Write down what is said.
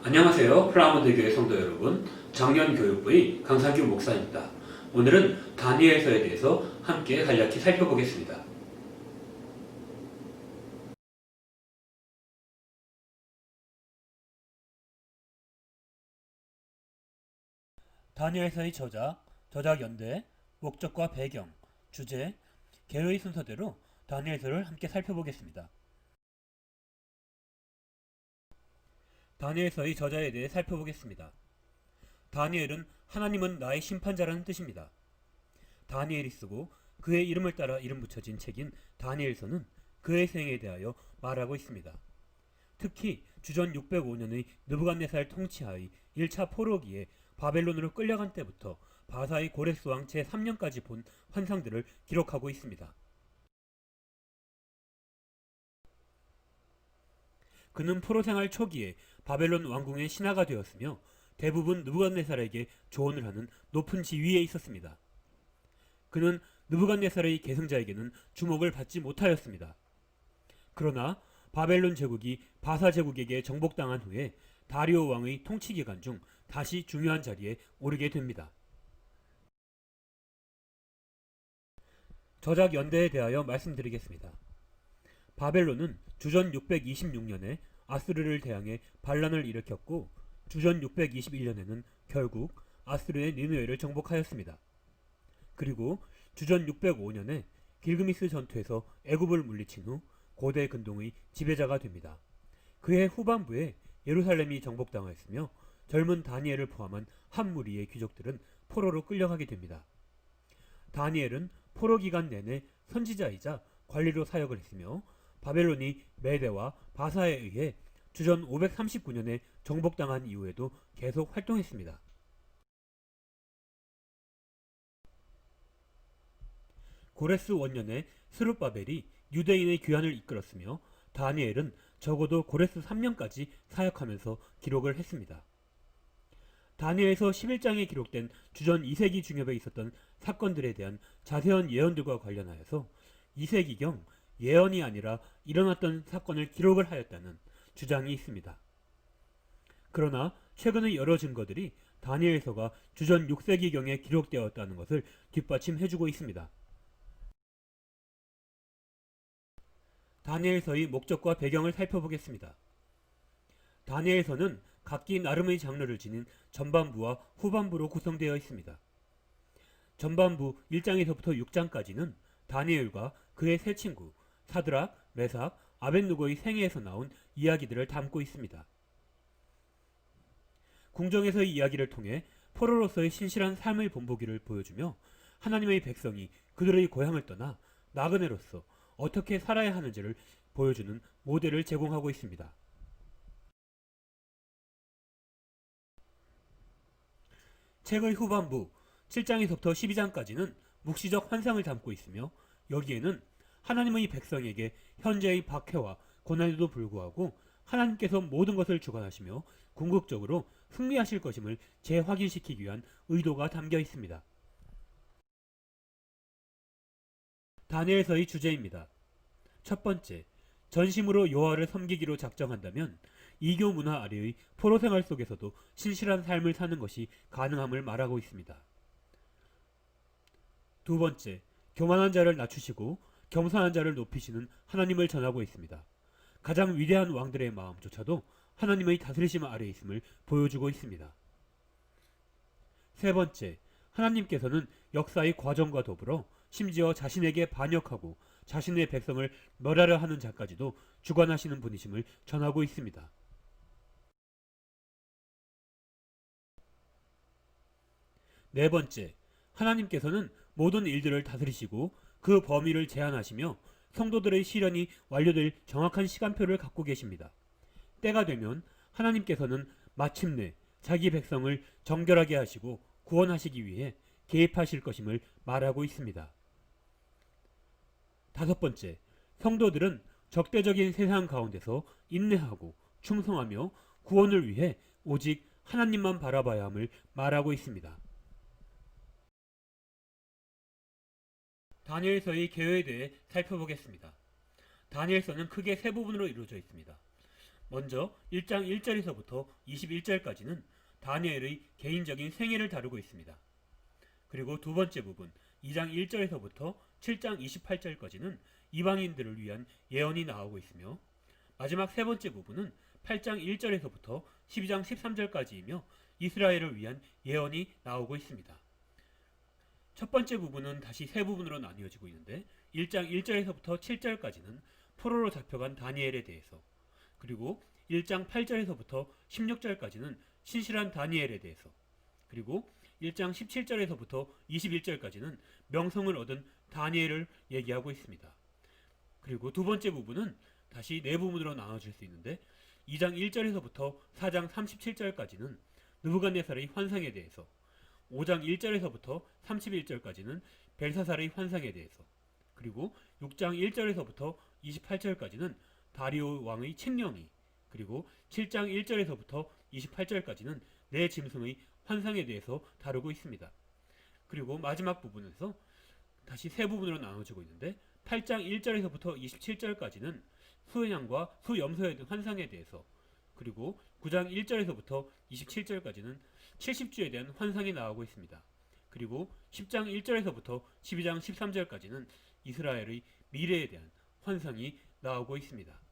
안녕하세요. 플라모드 교회 성도 여러분. 장년교육부의 강상규 목사입니다. 오늘은 다니엘서에 대해서 함께 간략히 살펴보겠습니다. 다니엘서의 저작 연대, 목적과 배경, 주제, 개요의 순서대로 다니엘서를 함께 살펴보겠습니다. 다니엘서의 저자에 대해 살펴보겠습니다. 다니엘은 하나님은 나의 심판자라는 뜻입니다. 다니엘이 쓰고 그의 이름을 따라 이름 붙여진 책인 다니엘서는 그의 생애에 대하여 말하고 있습니다. 특히 주전 605년의 느부갓네살 통치하의 1차 포로기에 바벨론으로 끌려간 때부터 바사의 고레스 왕 제3년까지 본 환상들을 기록하고 있습니다. 그는 포로 생활 초기에 바벨론 왕궁의 신하가 되었으며 대부분 느부갓네살에게 조언을 하는 높은 지위에 있었습니다. 그는 느부갓네살의 계승자에게는 주목을 받지 못하였습니다. 그러나 바벨론 제국이 바사 제국에게 정복당한 후에 다리오 왕의 통치 기간 중 다시 중요한 자리에 오르게 됩니다. 저작 연대에 대하여 말씀드리겠습니다. 바벨론은 주전 626년에 아수르를 대항해 반란을 일으켰고 주전 621년에는 결국 아수르의 니느웨를 정복하였습니다. 그리고 주전 605년에 길그미스 전투에서 애굽을 물리친 후 고대 근동의 지배자가 됩니다. 그해 후반부에 예루살렘이 정복당하였으며 젊은 다니엘을 포함한 한 무리의 귀족들은 포로로 끌려가게 됩니다. 다니엘은 포로 기간 내내 선지자이자 관리로 사역을 했으며 바벨론이 메대와 바사에 의해 주전 539년에 정복당한 이후에도 계속 활동했습니다. 고레스 원년에 스룹바벨이 유대인의 귀환을 이끌었으며 다니엘은 적어도 고레스 3년까지 사역하면서 기록을 했습니다. 다니엘서 11장에 기록된 주전 2세기 중엽에 있었던 사건들에 대한 자세한 예언들과 관련하여서 2세기경 예언이 아니라 일어났던 사건을 기록을 하였다는 주장이 있습니다. 그러나 최근의 여러 증거들이 다니엘서가 주전 6세기경에 기록되었다는 것을 뒷받침해주고 있습니다. 다니엘서의 목적과 배경을 살펴보겠습니다. 다니엘서는 각기 나름의 장르를 지닌 전반부와 후반부로 구성되어 있습니다. 전반부 1장에서부터 6장까지는 다니엘과 그의 세 친구 사드락, 메삭, 아벳누고의 생애에서 나온 이야기들을 담고 있습니다. 궁정에서의 이야기를 통해 포로로서의 신실한 삶의 본보기를 보여주며 하나님의 백성이 그들의 고향을 떠나 나그네로서 어떻게 살아야 하는지를 보여주는 모델을 제공하고 있습니다. 책의 후반부 7장에서부터 12장까지는 묵시적 환상을 담고 있으며 여기에는 하나님의 백성에게 현재의 박해와 고난에도 불구하고 하나님께서 모든 것을 주관하시며 궁극적으로 승리하실 것임을 재확인시키기 위한 의도가 담겨 있습니다. 다니엘서의 주제입니다. 첫 번째, 전심으로 여호와를 섬기기로 작정한다면 이교 문화 아래의 포로 생활 속에서도 신실한 삶을 사는 것이 가능함을 말하고 있습니다. 두 번째, 교만한 자를 낮추시고 겸손한 자를 높이시는 하나님을 전하고 있습니다. 가장 위대한 왕들의 마음조차도 하나님의 다스리심 아래에 있음을 보여주고 있습니다. 세 번째, 하나님께서는 역사의 과정과 더불어 심지어 자신에게 반역하고 자신의 백성을 멸하려 하는 자까지도 주관하시는 분이심을 전하고 있습니다. 네 번째, 하나님께서는 모든 일들을 다스리시고 그 범위를 제한하시며 성도들의 시련이 완료될 정확한 시간표를 갖고 계십니다. 때가 되면 하나님께서는 마침내 자기 백성을 정결하게 하시고 구원하시기 위해 개입하실 것임을 말하고 있습니다. 다섯 번째, 성도들은 적대적인 세상 가운데서 인내하고 충성하며 구원을 위해 오직 하나님만 바라봐야 함을 말하고 있습니다. 다니엘서의 개요에 대해 살펴보겠습니다. 다니엘서는 크게 세 부분으로 이루어져 있습니다. 먼저 1장 1절에서부터 21절까지는 다니엘의 개인적인 생애를 다루고 있습니다. 그리고 두 번째 부분 2장 1절에서부터 7장 28절까지는 이방인들을 위한 예언이 나오고 있으며, 마지막 세 번째 부분은 8장 1절에서부터 12장 13절까지이며 이스라엘을 위한 예언이 나오고 있습니다. 첫 번째 부분은 다시 세 부분으로 나뉘어지고 있는데 1장 1절에서부터 7절까지는 포로로 잡혀간 다니엘에 대해서, 그리고 1장 8절에서부터 16절까지는 신실한 다니엘에 대해서, 그리고 1장 17절에서부터 21절까지는 명성을 얻은 다니엘을 얘기하고 있습니다. 그리고 두 번째 부분은 다시 네 부분으로 나눠질 수 있는데 2장 1절에서부터 4장 37절까지는 느부갓네살의 환상에 대해서, 5장 1절에서부터 31절까지는 벨사살의 환상에 대해서, 그리고 6장 1절에서부터 28절까지는 다리오 왕의 칙령이, 그리고 7장 1절에서부터 28절까지는 네 짐승의 환상에 대해서 다루고 있습니다. 그리고 마지막 부분에서 다시 세 부분으로 나눠지고 있는데 8장 1절에서부터 27절까지는 수양과 수염소의 환상에 대해서, 그리고 9장 1절에서부터 27절까지는 70주에 대한 환상이 나오고 있습니다. 그리고 10장 1절에서부터 12장 13절까지는 이스라엘의 미래에 대한 환상이 나오고 있습니다.